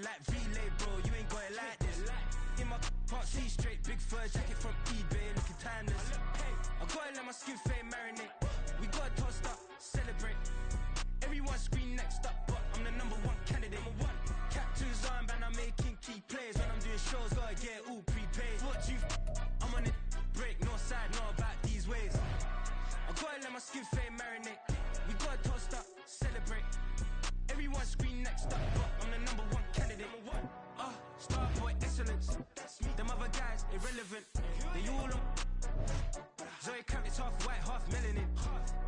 it like relay, bro. You ain't got it like this. In my can't see straight, big fur jacket from eBay, looking timeless. I gotta let my skin fade marinate. We gotta toast up, celebrate. Everyone scream next up, but I'm the #1 candidate. Captain's armband, I'm making key plays. When I'm doing shows, gotta get it all prepaid. What you I'm on it, break, no side, know about these ways. I gotta let my skin fade marinate. We gotta toast up, celebrate. Everyone scream next up, but I'm the #1 candidate. Star boy excellence. Them other guys irrelevant. They all on. Zoe Camp, it's half white, half melanin.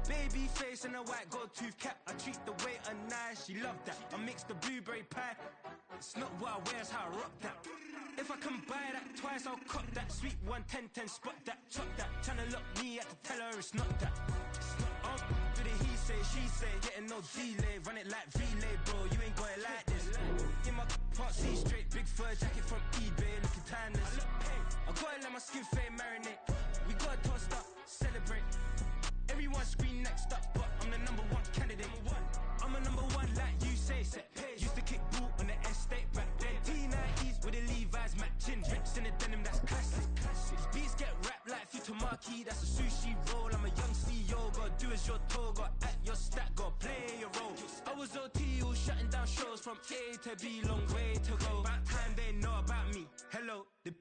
Baby face and a white gold tooth cap. I treat the waiter nice, she love that. I mix the blueberry pie. It's not what I wear, it's how I rock that. If I can buy that twice, I'll cop that. Sweet 110, spot that, chop that. Tryna lock me, I have to tell her it's not that. Do the he say, she say, getting no delay. Run it like relay, bro, you ain't got it like this. In my can't see straight, big fur jacket from eBay, looking timeless. I gotta let my skin fade marinate. We gotta toast up, celebrate. Everyone scream next up, but I'm the #1 candidate. I'm a #1 like you say, set pace. Used to kick boot on the estate back then. T90s with the Levi's matching. Rips in the denim, that's classic. These beats get wrapped like Futamaki, that's a sushi roll. I'm a young CEO, gotta do as you're told. Gotta act your stat, gotta play your role. I was OT, all shutting down shows from A to B, long way to go. About time they know about me. Hello, the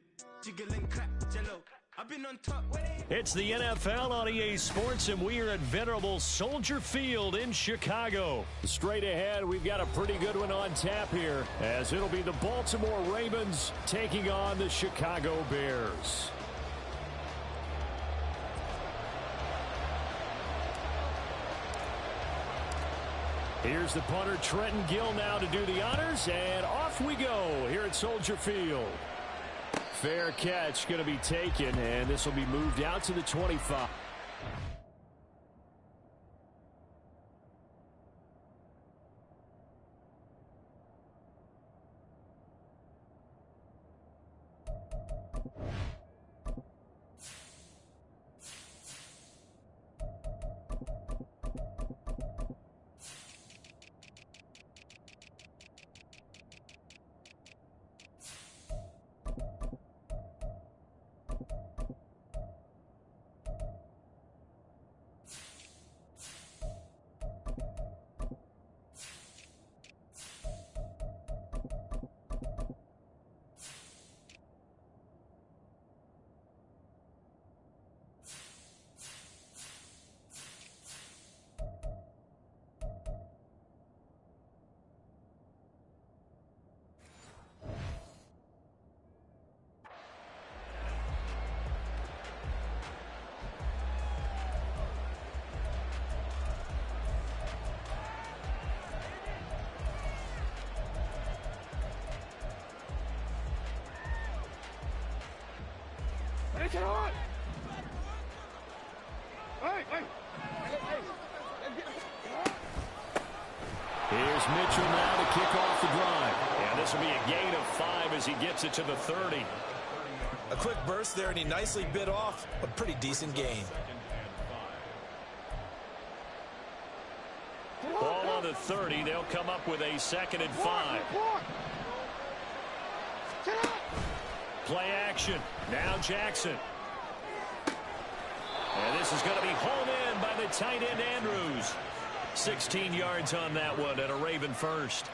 jiggle and clap, jello. I've been on top. It's the NFL on EA Sports, and we are at venerable Soldier Field in Chicago. Straight ahead, we've got a pretty good one on tap here, as it'll be the Baltimore Ravens taking on the Chicago Bears. Here's the punter, Trenton Gill, now to do the honors, and off we go here at Soldier Field. Fair catch going to be taken, and this will be moved out to the 25. Here's Mitchell now to kick off the drive. And this will be a gain of 5 as he gets it to the 30. A quick burst there, and he nicely bit off a pretty decent gain. Ball on the 30. They'll come up with a 2nd and 5. Play action. Now Jackson. And this is going to be hauled in by the tight end Andrews. 16 yards on that one and a Raven first.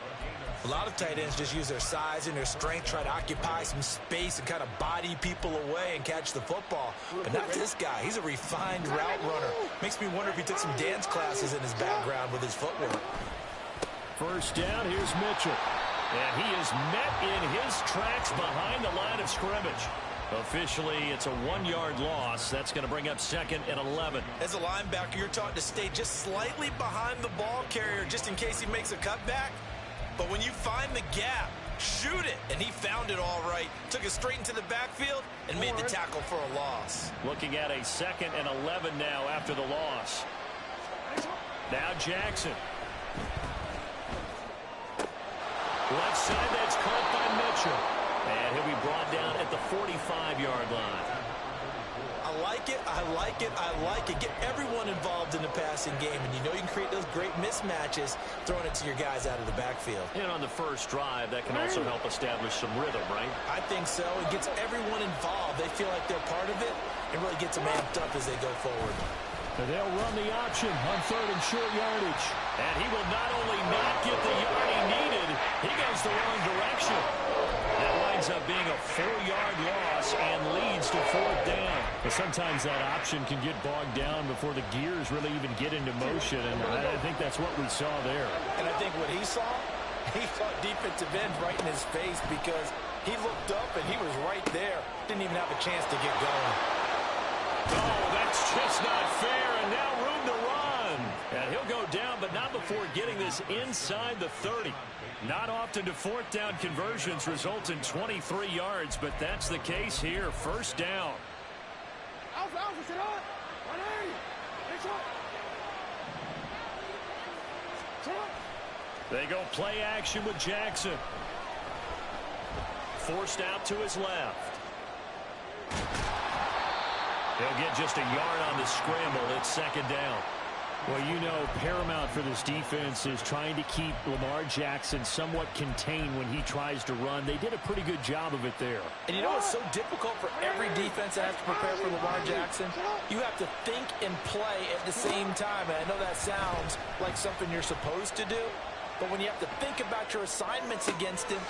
A lot of tight ends just use their size and their strength, try to occupy some space and kind of body people away and catch the football. But not this guy. He's a refined route runner. Makes me wonder if he took some dance classes in his background with his footwork. First down, here's Mitchell. And he is met in his tracks behind the line of scrimmage. Officially, it's a 1-yard loss. That's going to bring up 2nd and 11. As a linebacker, you're taught to stay just slightly behind the ball carrier just in case he makes a cutback. But when you find the gap, shoot it. And he found it all right. Took it straight into the backfield and made the tackle for a loss. Looking at a 2nd and 11 now after the loss. Now Jackson. Left side, that's caught by Mitchell. And he'll be brought down at the 45-yard line. I like it, I like it, I like it. Get everyone involved in the passing game, and you know you can create those great mismatches throwing it to your guys out of the backfield. And on the first drive, that can also help establish some rhythm, right? I think so. It gets everyone involved. They feel like they're part of it and really gets them amped up as they go forward. And they'll run the option on 3rd and short yardage. And he will not only not get the yard he needed, he goes the wrong direction. That winds up being a 4-yard loss and leads to 4th down. But sometimes that option can get bogged down before the gears really even get into motion, and I think that's what we saw there. And I think what he saw defensive end right in his face because he looked up and he was right there. Didn't even have a chance to get going. Oh, that's just not fair, and now room to run. And he'll go down, but not before getting this inside the 30. Not often do 4th down conversions result in 23 yards, but that's the case here. 1st down. They go play action with Jackson. Forced out to his left. He'll get just a yard on the scramble. It's 2nd down. Well, you know, paramount for this defense is trying to keep Lamar Jackson somewhat contained when he tries to run. They did a pretty good job of it there. And you know what's so difficult for every defense that has to prepare for Lamar Jackson? You have to think and play at the same time. And I know that sounds like something you're supposed to do, but when you have to think about your assignments against him,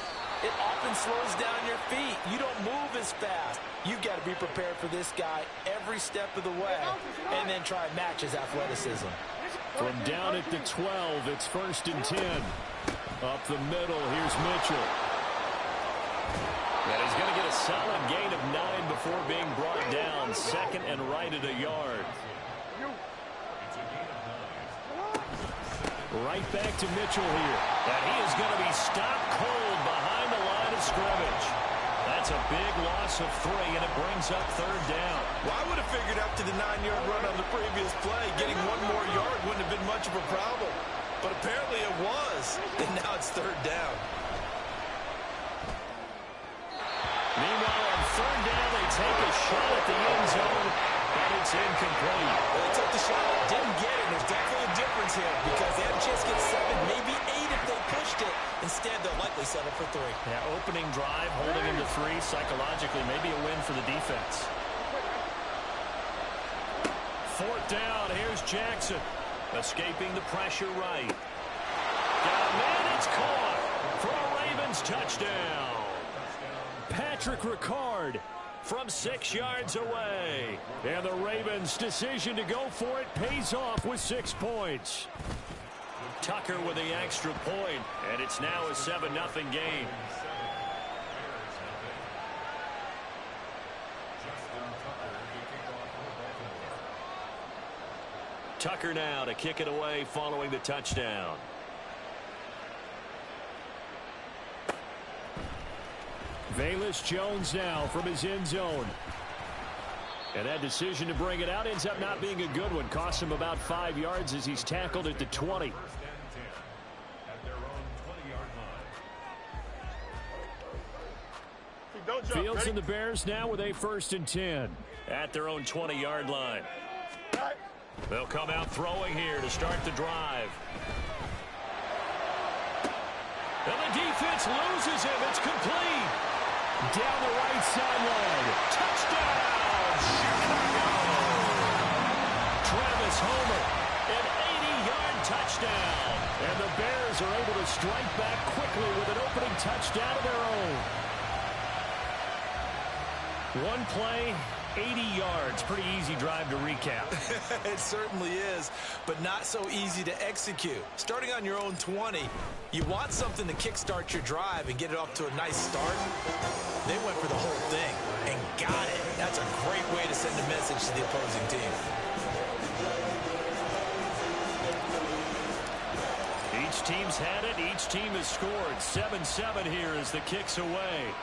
it often slows down your feet. You don't move as fast. You've got to be prepared for this guy every step of the way and then try and match his athleticism. From down at the 12, it's 1st and 10. Up the middle, here's Mitchell. And he's going to get a solid gain of 9 before being brought down. 2nd and right at a yard. Right back to Mitchell here. And he is going to be stopped cold behind the line of scrimmage. That's a big loss of 3, and it brings up 3rd down. Well, I would have figured after the 9-yard run on the previous play, getting 1 more yard wouldn't have been much of a problem. But apparently it was, and now it's 3rd down. Meanwhile, on 3rd down, they take a shot at the end zone, and it's incomplete. Well, they took the shot, didn't get it. There's definitely a difference here because they had a chance to get 7, maybe 8 if they pushed it. Instead, they'll likely settle for 3. Yeah, opening drive, holding him to 3, psychologically, maybe a win for the defense. 4th down, here's Jackson. Escaping the pressure right. Got a man, it's caught for a Ravens touchdown. Patrick Ricard from 6 yards away. And the Ravens' decision to go for it pays off with 6 points. Tucker with the extra point, and it's now a 7-0 game. Tucker now to kick it away following the touchdown. Velus Jones now from his end zone. And that decision to bring it out ends up not being a good one. Costs him about 5 yards as he's tackled at the 20. Fields and the Bears now with a 1st and 10 at their own 20-yard line. They'll come out throwing here to start the drive. And the defense loses him. It's complete. Down the right sideline. Touchdown, Chicago. Travis Homer, an 80-yard touchdown. And the Bears are able to strike back quickly with an opening touchdown of their own. One play, 80 yards. Pretty easy drive to recap. It certainly is, but not so easy to execute. Starting on your own 20, you want something to kickstart your drive and get it off to a nice start. They went for the whole thing and got it. That's a great way to send a message to the opposing team. Each team's had it. Each team has scored. 7-7 here as the kick's away.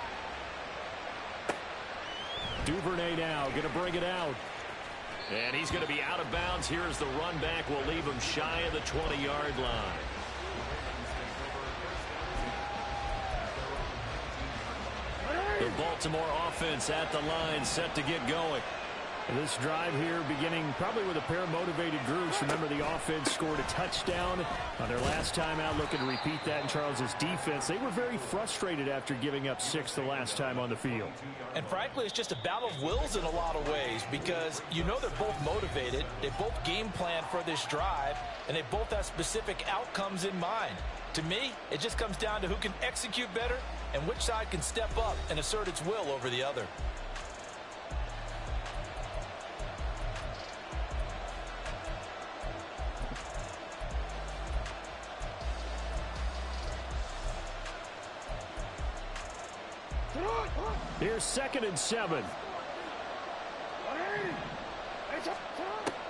Duvernay now going to bring it out. And he's going to be out of bounds here as the run back will leave him shy of the 20-yard line. The Baltimore offense at the line set to get going. And this drive here beginning probably with a pair of motivated groups. Remember, the offense scored a touchdown on their last time out, looking to repeat that in Charles's defense. They were very frustrated after giving up 6 the last time on the field. And frankly, it's just a battle of wills in a lot of ways, because you know they're both motivated, they both game plan for this drive, and they both have specific outcomes in mind. To me, it just comes down to who can execute better and which side can step up and assert its will over the other. Here's 2nd and 7.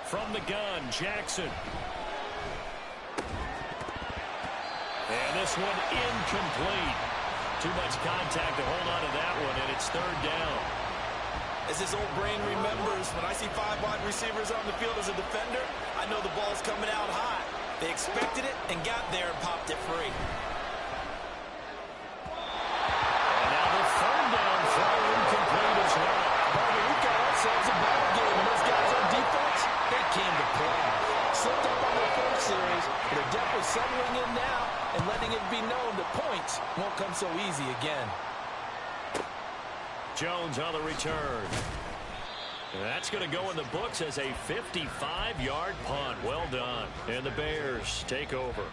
From the gun, Jackson. And this one incomplete. Too much contact to hold on to that one, and it's 3rd down. As his old brain remembers, when I see 5 wide receivers on the field as a defender, I know the ball's coming out hot. They expected it and got there and popped it free. And now the 3rd down throw incomplete as well. Bobby, we've got ourselves a ball game, and those guys on defense, they came to play. Slipped up on their first series, but they're definitely settling in now and letting it be known that points won't come so easy again. Jones on the return. And that's going to go in the books as a 55-yard punt. Well done. And the Bears take over.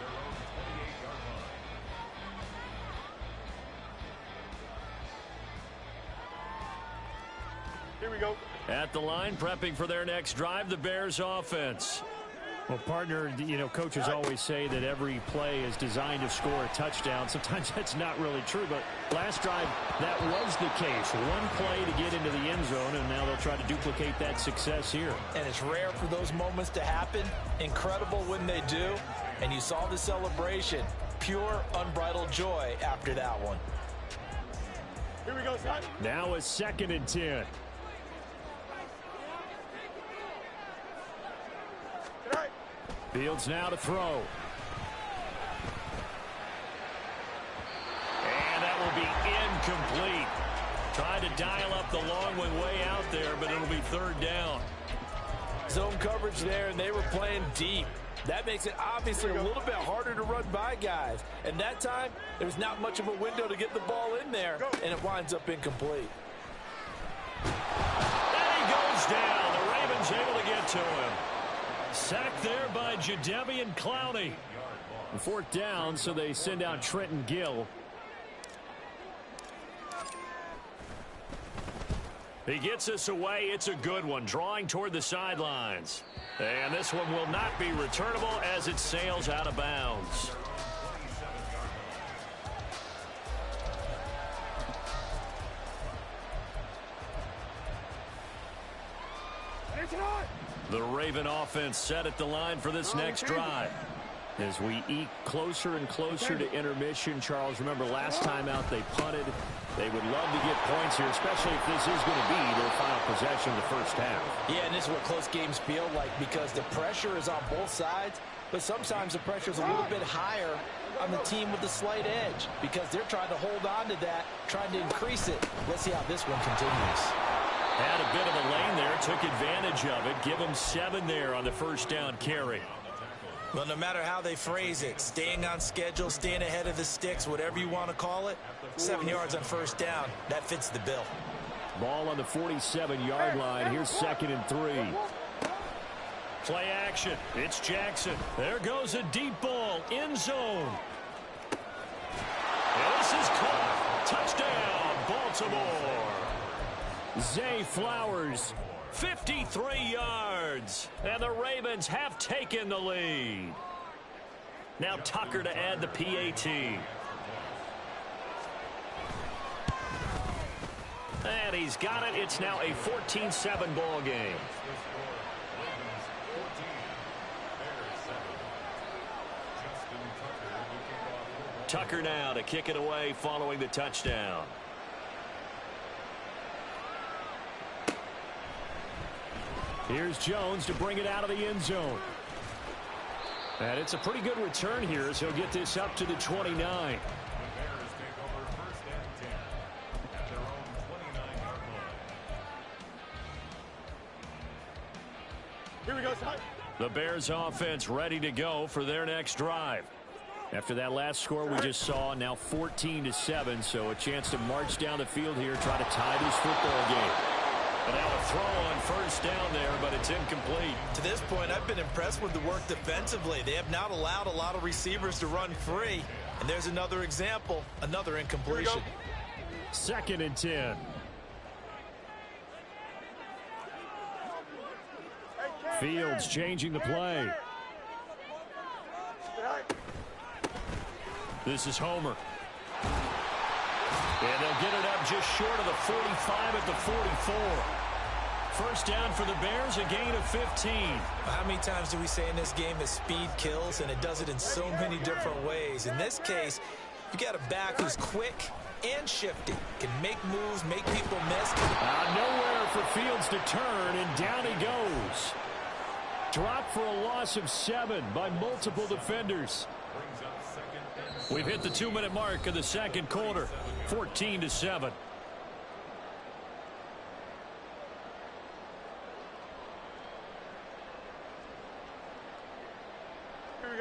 Here we go. At the line, prepping for their next drive, the Bears offense. Well, partner, you know, coaches always say that every play is designed to score a touchdown. Sometimes that's not really true, but last drive, that was the case. One play to get into the end zone, and now they'll try to duplicate that success here. And it's rare for those moments to happen. Incredible when they do. And you saw the celebration. Pure, unbridled joy after that one. Here we go, son. Now a 2nd and 10. Fields now to throw. And that will be incomplete. Tried to dial up the long one way out there, but it'll be 3rd down. Zone coverage there, and they were playing deep. That makes it obviously a little bit harder to run by guys. And that time, there was not much of a window to get the ball in there, and it winds up incomplete. And he goes down. The Ravens able to get to him. Sacked there by Jadeveon Clowney. 4th down, so they send out Trenton Gill. He gets us away. It's a good one, drawing toward the sidelines. And this one will not be returnable as it sails out of bounds. The Raven offense set at the line for this next drive. As we eke closer and closer to intermission, Charles, remember last time out they punted. They would love to get points here, especially if this is going to be their final possession of the first half. Yeah, and this is what close games feel like, because the pressure is on both sides, but sometimes the pressure is a little bit higher on the team with the slight edge, because they're trying to hold on to that, trying to increase it. Let's see how this one continues. Had a bit of a lane there, took advantage of it. Give him 7 there on the first down carry. Well, no matter how they phrase it, staying on schedule, staying ahead of the sticks, whatever you want to call it, 7 yards on first down, that fits the bill. Ball on the 47-yard line. Here's 2nd and 3. Play action. It's Jackson. There goes a deep ball. End zone. And this is caught. Touchdown, Baltimore. Zay Flowers, 53 yards. And the Ravens have taken the lead. Now Tucker to add the PAT. And he's got it. It's now a 14-7 ball game. Tucker now to kick it away following the touchdown. Here's Jones to bring it out of the end zone. And it's a pretty good return here as he'll get this up to the 29. Here we go, son. The Bears offense ready to go for their next drive. After that last score we just saw, now 14-7, so a chance to march down the field here, try to tie this football game. And now a throw on first down there, but it's incomplete. To this point, I've been impressed with the work defensively. They have not allowed a lot of receivers to run free. And there's another example, another incompletion. 2nd and 10. Fields changing the play. This is Homer. And they'll get it up just short of the 45 at the 44. First down for the Bears, a gain of 15. How many times do we say in this game that speed kills, and it does it in so many different ways? In this case, you got a back who's quick and shifty, can make moves, make people miss. Nowhere for Fields to turn, and down he goes. Dropped for a loss of 7 by multiple defenders. We've hit the 2-minute mark of the second quarter, 14-7.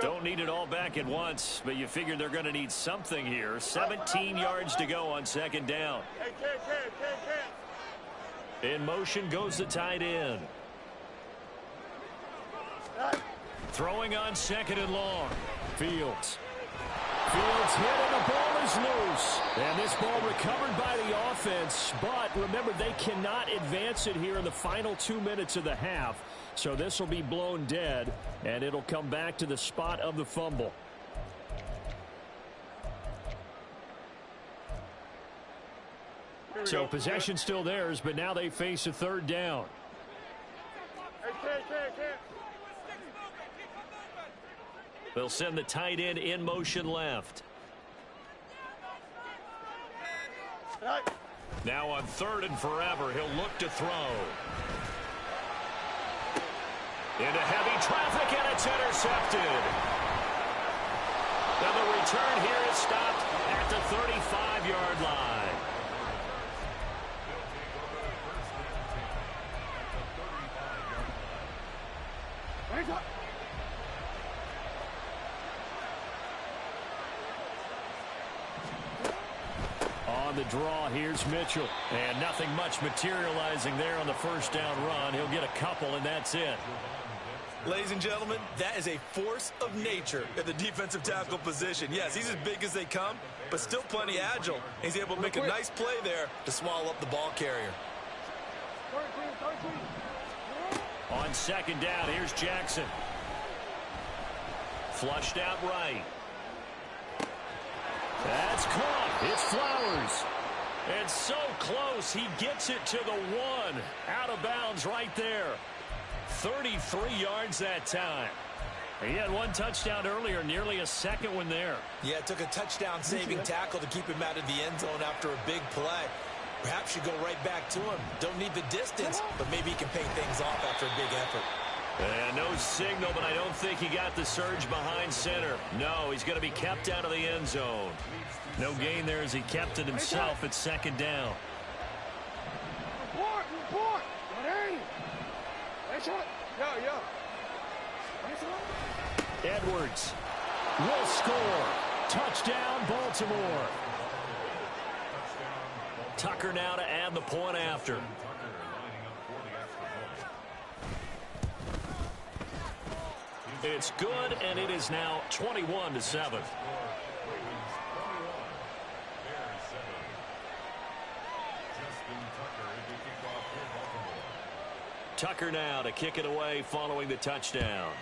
Don't need it all back at once, but you figure they're going to need something here. 17 yards to go on second down. In motion goes the tight end. Throwing on 2nd and long. Fields hit and the ball is loose. And this ball recovered by the offense. But remember, they cannot advance it here in the final 2 minutes of the half. So this will be blown dead, and it'll come back to the spot of the fumble. So possession still theirs, but now they face a 3rd down. They'll send the tight end in motion left. Now on 3rd and forever, he'll look to throw. Into heavy traffic, and it's intercepted. And the return here is stopped at the 35-yard line. On the draw, here's Mitchell. And nothing much materializing there on the first down run. He'll get a couple, and that's it. Ladies and gentlemen, that is a force of nature at the defensive tackle position. Yes, he's as big as they come, but still plenty agile. He's able to make a nice play there to swallow up the ball carrier. On 2nd down, here's Jackson. Flushed out right. That's caught. It's Flowers. And so close, he gets it to the 1. Out of bounds right there. 33 yards that time. He had 1 touchdown earlier, nearly a 2nd one there. Yeah, it took a touchdown-saving tackle to keep him out of the end zone after a big play. Perhaps you go right back to him. Don't need the distance, but maybe he can pay things off after a big effort. And no signal, but I don't think he got the surge behind center. No, he's going to be kept out of the end zone. No gain there as he kept it himself at 2nd down. Edwards will score. Touchdown, Baltimore. Tucker now to add the point after. It's good, and it is now 21-7. Tucker now to kick it away following the touchdown.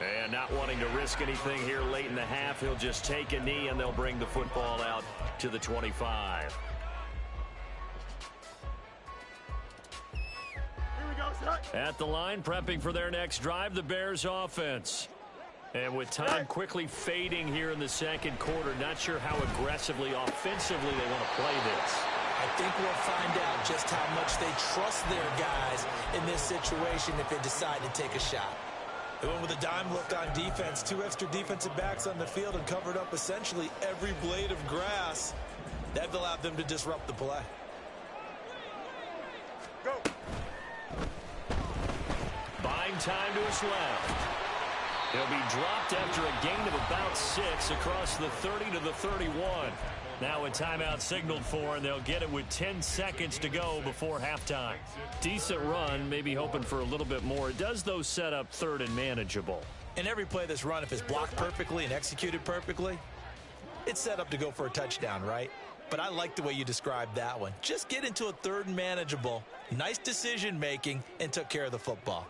And not wanting to risk anything here late in the half, he'll just take a knee and they'll bring the football out to the 25. At the line, prepping for their next drive, the Bears offense. And with time quickly fading here in the second quarter, not sure how aggressively, offensively they want to play this. I think we'll find out just how much they trust their guys in this situation if they decide to take a shot. They went with a dime look on defense, 2 extra defensive backs on the field and covered up essentially every blade of grass. That allowed them to disrupt the play. time to his left. He'll be dropped after a gain of about 6 across the 30 to the 31. Now a timeout signaled for, and they'll get it with 10 seconds to go before halftime. Decent run, maybe hoping for a little bit more. It does, though, set up third and manageable. And every play this run, if it's blocked perfectly and executed perfectly, it's set up to go for a touchdown, right? But I like the way you described that one. Just get into a third and manageable, nice decision-making, and took care of the football.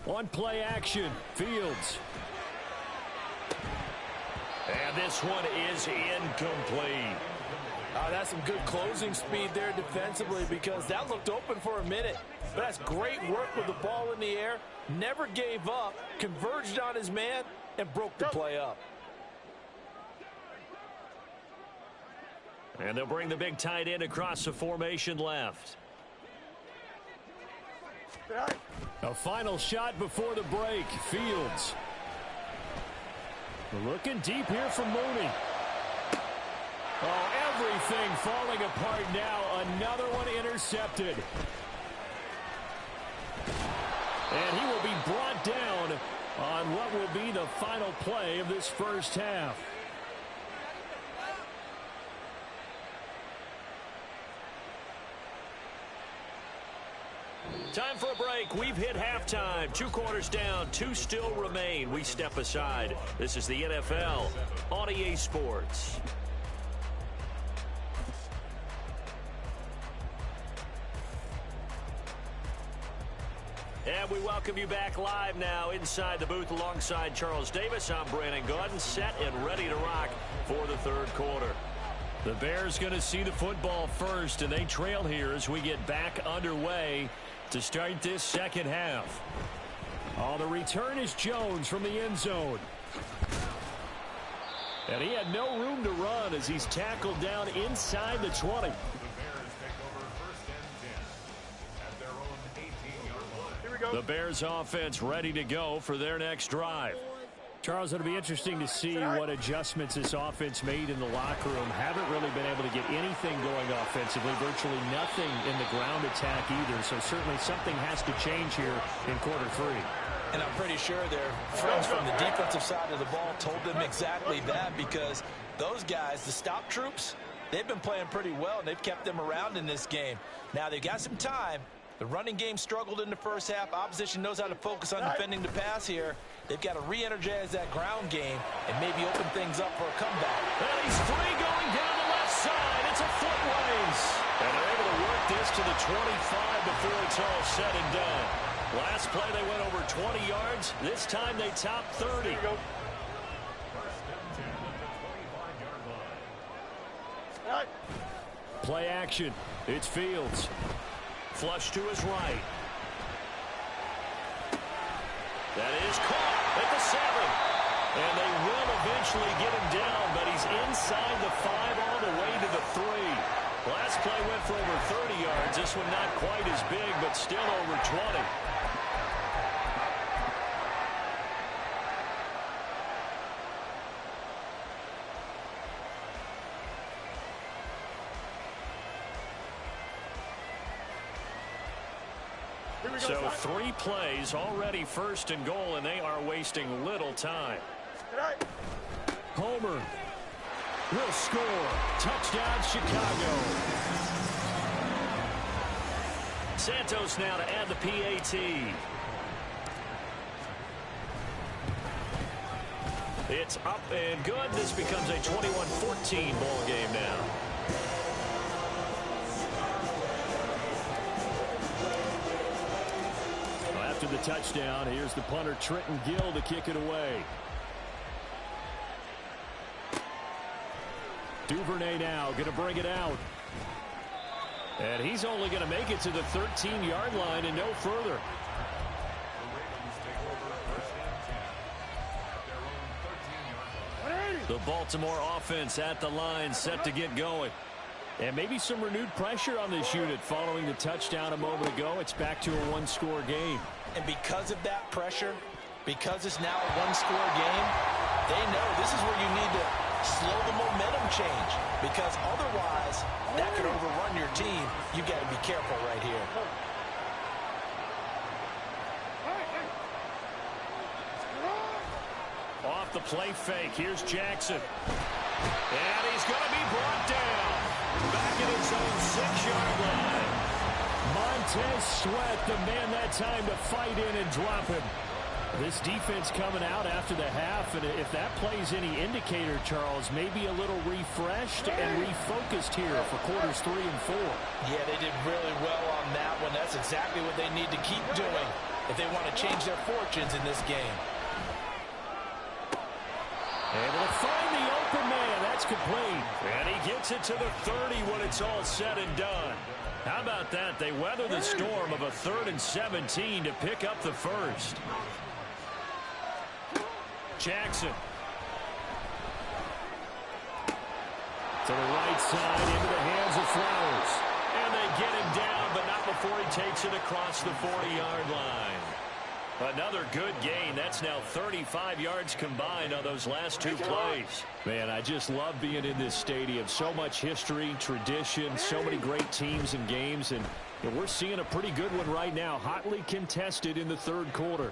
On play action, Fields. And this one is incomplete. That's some good closing speed there defensively, because that looked open for a minute. But that's great work with the ball in the air. Never gave up, converged on his man, and broke the play up. And they'll bring the big tight end across the formation left. A final shot before the break. Fields. Looking deep here from Mooney. Oh, everything falling apart now. Another one intercepted. And he will be brought down on what will be the final play of this first half. Time for a break. We've hit halftime. 2 quarters down. 2 still remain. We step aside. This is the NFL on EA Sports. And we welcome you back live now inside the booth alongside Charles Davis. I'm Brandon Gaudin, set and ready to rock for the third quarter. The Bears going to see the football first, and they trail here as we get back underway to start this second half. Oh, the return is Jones from the end zone. And he had no room to run as he's tackled down inside the 20. The Bears offense ready to go for their next drive. Charles, it'll be interesting to see what adjustments this offense made in the locker room. Haven't really been able to get anything going offensively, virtually nothing in the ground attack either. So certainly something has to change here in quarter 3. And I'm pretty sure their friends from the defensive side of the ball told them exactly that, because those guys, the stop troops, they've been playing pretty well, and they've kept them around in this game. Now they've got some time. The running game struggled in the first half. Opposition knows how to focus on defending the pass here. They've got to re-energize that ground game and maybe open things up for a comeback. And he's free going down the left side. It's a foot race. And they're able to work this to the 25 before it's all said and done. Last play they went over 20 yards. This time they top 30. Play action. It's Fields. Flush to his right. That is caught at the 7. And they will eventually get him down, but he's inside the 5 all the way to the 3. Last play went for over 30 yards. This one not quite as big, but still over 20. So 3 plays already first and goal, and they are wasting little time. Homer will score. Touchdown, Chicago. Santos now to add the PAT. It's up and good. This becomes a 21-14 ball game now. After the touchdown, here's the punter Trenton Gill to kick it away. Duvernay now going to bring it out. And he's only going to make it to the 13-yard line and no further. The Baltimore offense at the line, set to get going. And maybe some renewed pressure on this unit following the touchdown a moment ago. It's back to a 1-score game. And because of that pressure, because it's now a 1-score game, they know this is where you need to slow the momentum change, because otherwise that could overrun your team. You've got to be careful right here. Off the play fake, here's Jackson. And he's going to be brought down. Back at his own 6-yard line. Montez Sweat, the man that time to fight in and drop him. This defense coming out after the half, and if that plays any indicator, Charles, maybe a little refreshed and refocused here for quarters 3 and 4. Yeah, they did really well on that one. That's exactly what they need to keep doing if they want to change their fortunes in this game. Able to find the open man. That's complete. And he gets it to the 30 when it's all said and done. How about that? They weather the storm of a 3rd and 17 to pick up the first. Jackson. To the right side, into the hands of Flowers. And they get him down, but not before he takes it across the 40-yard line. Another good gain. That's now 35 yards combined on those last 2 plays. Man, I just love being in this stadium. So much history, tradition, so many great teams and games. And we're seeing a pretty good one right now. Hotly contested in the 3rd quarter.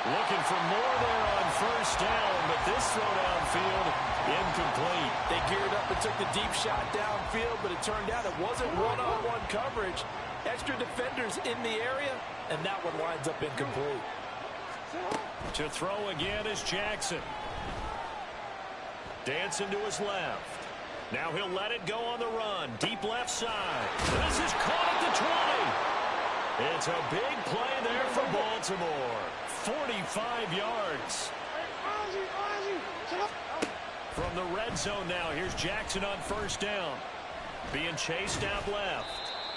Looking for more there on 1st down, but this throw downfield, incomplete. They geared up and took the deep shot downfield, but it turned out it wasn't one-on-one coverage. Extra defenders in the area, and that one winds up incomplete. To throw again is Jackson. Dancing to his left. Now he'll let it go on the run. Deep left side. This is caught at the 20. It's a big play there for Baltimore. 45 yards. From the red zone now, here's Jackson on 1st down. Being chased out left.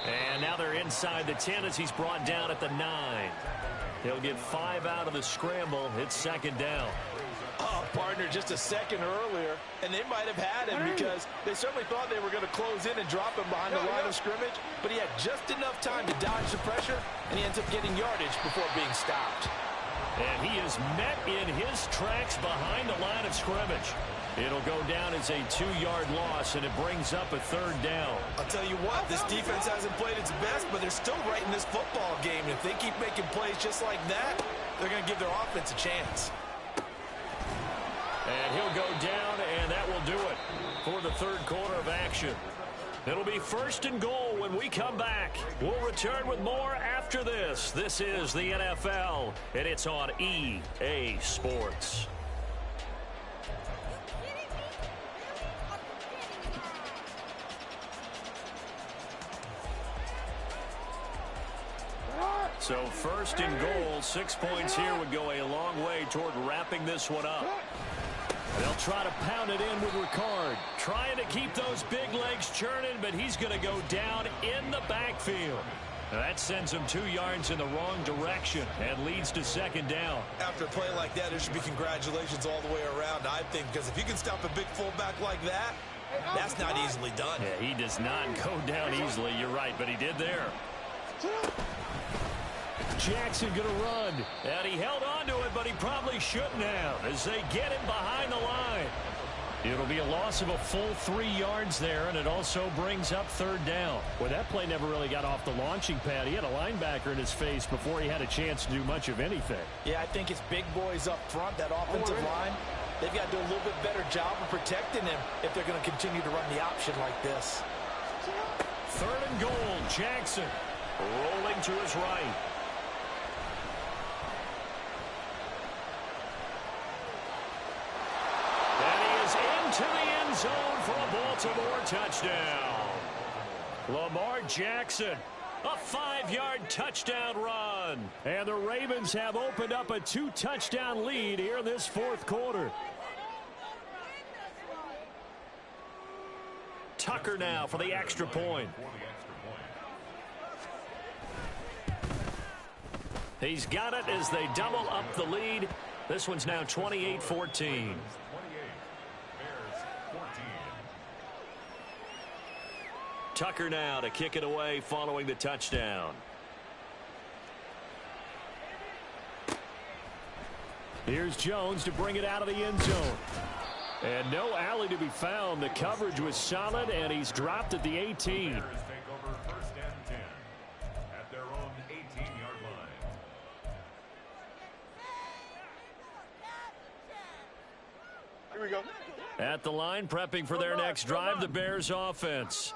And now they're inside the 10 as he's brought down at the 9. He'll get 5 out of the scramble. It's 2nd down. Oh, partner, just a second earlier, and they might have had him because they certainly thought they were going to close in and drop him behind the line of scrimmage, but he had just enough time to dodge the pressure, and he ends up getting yardage before being stopped. And he is met in his tracks behind the line of scrimmage. It'll go down as a 2-yard loss, and it brings up a 3rd down. I'll tell you what, this defense hasn't played its best, but they're still right in this football game. And if they keep making plays just like that, they're going to give their offense a chance. And he'll go down, and that will do it for the 3rd quarter of action. It'll be 1st and goal when we come back. We'll return with more after this. This is the NFL, and it's on EA Sports. So 1st and goal, 6 points here would go a long way toward wrapping this one up. They'll try to pound it in with Ricard. Trying to keep those big legs churning, but he's going to go down in the backfield. Now that sends him 2 yards in the wrong direction and leads to 2nd down. After a play like that, there should be congratulations all the way around, I think, because if you can stop a big fullback like that, that's not easily done. Yeah, he does not go down easily. You're right, but he did there. Jackson going to run, and he held on to it, but he probably shouldn't have as they get him behind the line. It'll be a loss of a full 3 yards there, and it also brings up 3rd down. Well, that play never really got off the launching pad. He had a linebacker in his face before he had a chance to do much of anything. Yeah, I think it's big boys up front, that offensive line. They've got to do a little bit better job of protecting him if they're going to continue to run the option like this. 3rd and goal, Jackson rolling to his right. To the end zone for a Baltimore touchdown. Lamar Jackson, a 5-yard touchdown run. And the Ravens have opened up a 2-touchdown lead here in this 4th quarter. Tucker now for the extra point. He's got it as they double up the lead. This one's now 28-14. Tucker now to kick it away following the touchdown. Here's Jones to bring it out of the end zone. And no alley to be found. The coverage was solid, and he's dropped at the 18. Take over 1st and 10 at their own 18-yard line. Here we go. At the line, prepping for their next drive, the Bears offense.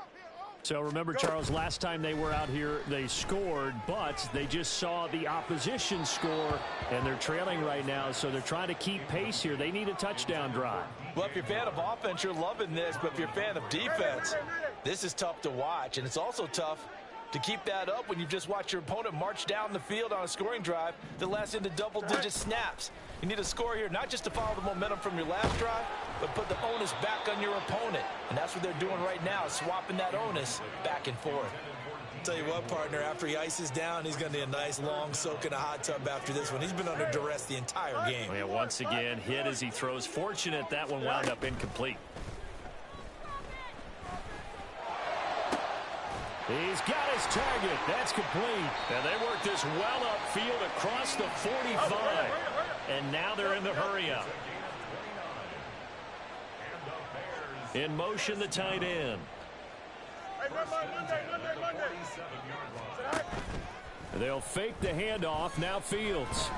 So remember, Charles, last time they were out here, they scored, but they just saw the opposition score, and they're trailing right now, so they're trying to keep pace here. They need a touchdown drive. Well, if you're a fan of offense, you're loving this, but if you're a fan of defense, this is tough to watch, and it's also tough to keep that up when you just watch your opponent march down the field on a scoring drive that lasts into double-digit snaps. You need a score here, not just to follow the momentum from your last drive, but put the onus back on your opponent. And that's what they're doing right now, swapping that onus back and forth. Tell you what, partner, after he ices down, he's going to need a nice long soak in a hot tub after this one. He's been under duress the entire game. Yeah, once again, hit as he throws. Fortunate that one wound up incomplete. He's got his target. That's complete. And they work this well upfield across the 45. And now they're in the hurry-up. In motion, the tight end. They'll fake the handoff. Now Fields.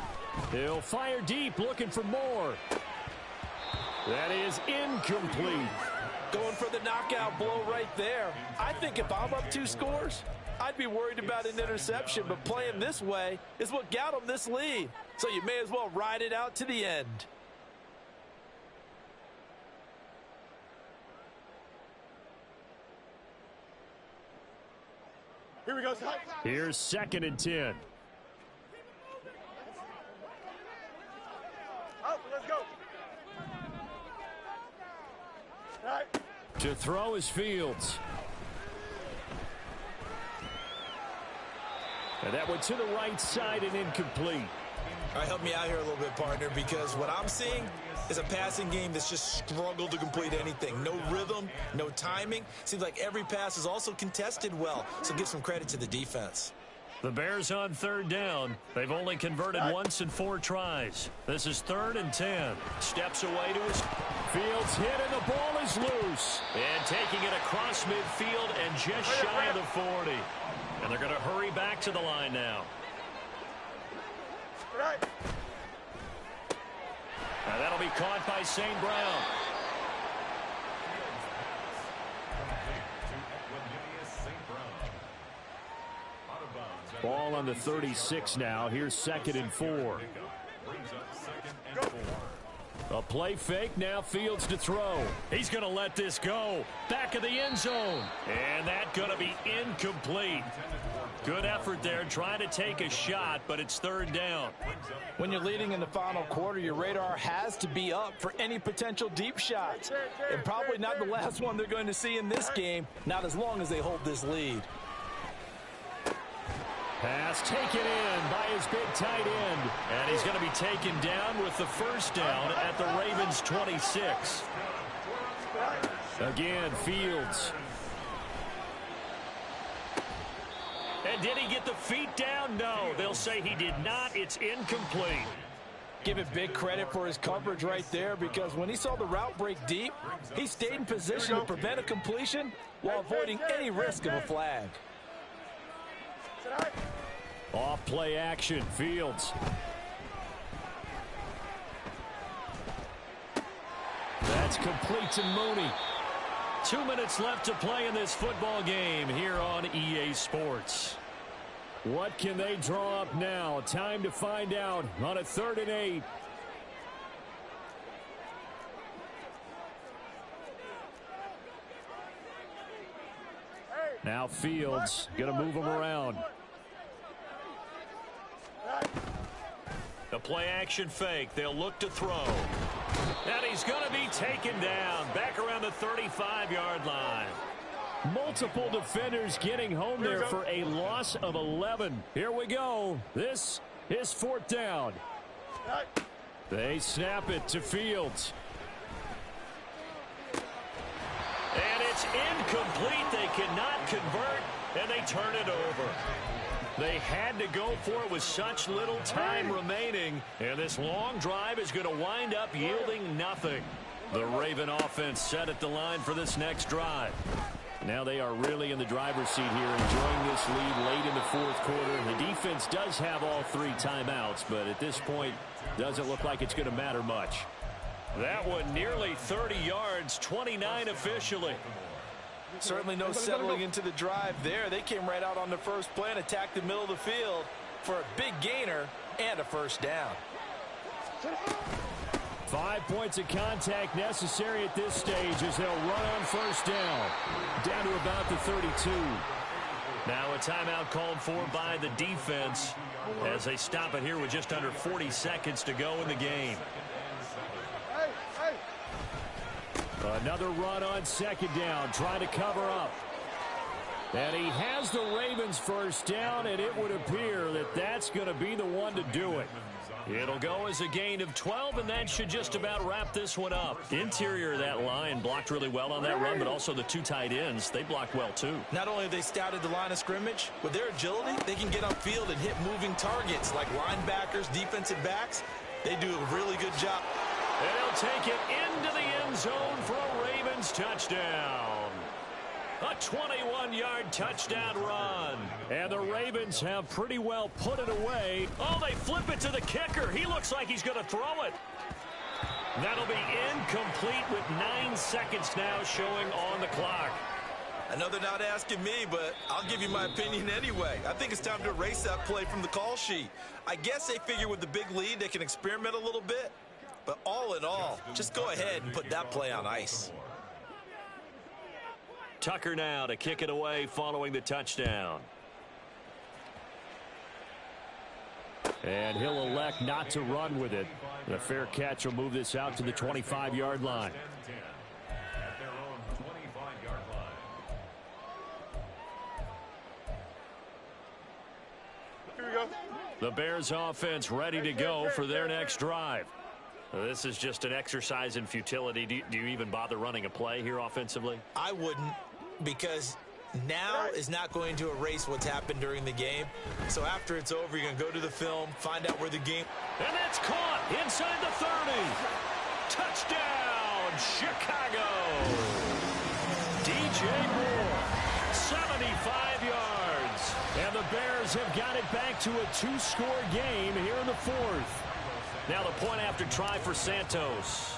He'll fire deep, looking for more. That is incomplete. Going for the knockout blow right there. I think if I'm up 2 scores, I'd be worried about an interception, but playing this way is what got them this lead. So you may as well ride it out to the end. Here we go, son. Here's 2nd and 10. Oh, let's go. All right. To throw is Fields. And that went to the right side and incomplete. All right, help me out here a little bit, partner, because what I'm seeing is a passing game that's just struggled to complete anything. No rhythm, no timing. Seems like every pass is also contested well, so give some credit to the defense. The Bears on 3rd down. They've only converted once in 4 tries. This is 3rd and 10. Steps away to his Fields hit, and the ball is loose. And taking it across midfield and just shy of the 40. And they're going to hurry back to the line now. Now that'll be caught by St. Brown. Ball on the 36 now. Here's 2nd and 4. A play fake. Now Fields to throw. He's going to let this go. Back of the end zone. And that's going to be incomplete. Good effort there, trying to take a shot, but it's 3rd down. When you're leading in the final quarter, your radar has to be up for any potential deep shots. And probably not the last one they're going to see in this game, not as long as they hold this lead. Pass taken in by his big tight end. And he's going to be taken down with the 1st down at the Ravens' 26. Again, Fields. And did he get the feet down? No, they'll say he did not. It's incomplete. Give it big credit for his coverage right there, because when he saw the route break deep, he stayed in position to prevent a completion while avoiding any risk of a flag. Off play action, Fields. That's complete to Mooney. 2 minutes left to play in this football game here on EA Sports. What can they draw up now? Time to find out on a 3rd and 8. Now Fields going to move him around. The play action fake. They'll look to throw. And he's going to be taken down back around the 35-yard line. Multiple defenders getting home there for a loss of 11. Here we go. This is 4th down. They snap it to Fields. And it's incomplete. They cannot convert, and they turn it over. They had to go for it with such little time remaining, and this long drive is going to wind up yielding nothing. The Raven offense set at the line for this next drive. Now they are really in the driver's seat here, enjoying this lead late in the fourth quarter. The defense does have all 3 timeouts, but at this point, doesn't look like it's going to matter much. That one nearly 30 yards, 29 officially. Certainly no settling into the drive there. They came right out on the first play and attacked the middle of the field for a big gainer and a first down. 5 points of contact necessary at this stage as they'll run on first down to about the 32. Now a timeout called for by the defense as they stop it here with just under 40 seconds to go in the game. Another run on second down, trying to cover up. And he has the Ravens first down, and it would appear that that's going to be the one to do it. It'll go as a gain of 12, and that should just about wrap this one up. Interior of that line blocked really well on that run, but also the 2 tight ends, they blocked well too. Not only have they scouted the line of scrimmage, with their agility, they can get upfield and hit moving targets like linebackers, defensive backs. They do a really good job. And he'll take it into the end zone for a Ravens touchdown. A 21-yard touchdown run. And the Ravens have pretty well put it away. Oh, they flip it to the kicker. He looks like he's going to throw it. That'll be incomplete with 9 seconds now showing on the clock. I know they're not asking me, but I'll give you my opinion anyway. I think it's time to erase that play from the call sheet. I guess they figure with the big lead they can experiment a little bit. But all in all, just go ahead and put that play on ice. Tucker now to kick it away following the touchdown. And he'll elect not to run with it. The fair catch will move this out to the 25-yard line. At their own 25-yard line. Here we go. The Bears offense ready to go for their next drive. This is just an exercise in futility. Do you even bother running a play here offensively? I wouldn't, because now is not going to erase what's happened during the game. So after it's over, you're going to go to the film, find out where the game... And that's caught inside the 30. Touchdown, Chicago. DJ Moore, 75 yards. And the Bears have got it back to a 2-score game here in the fourth. Now the point after try for Santos.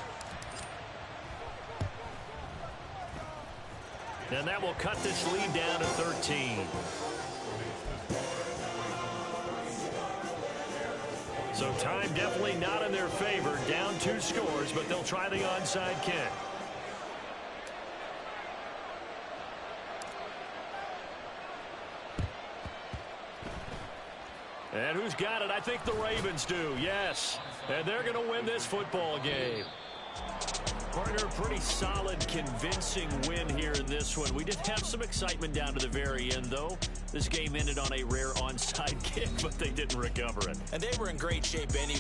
And that will cut this lead down to 13. So time definitely not in their favor. Down 2 scores, but they'll try the onside kick. And who's got it? I think the Ravens do, yes. And they're going to win this football game. Partner, pretty solid, convincing win here in this one. We did have some excitement down to the very end, though. This game ended on a rare onside kick, but they didn't recover it. And they were in great shape anyway.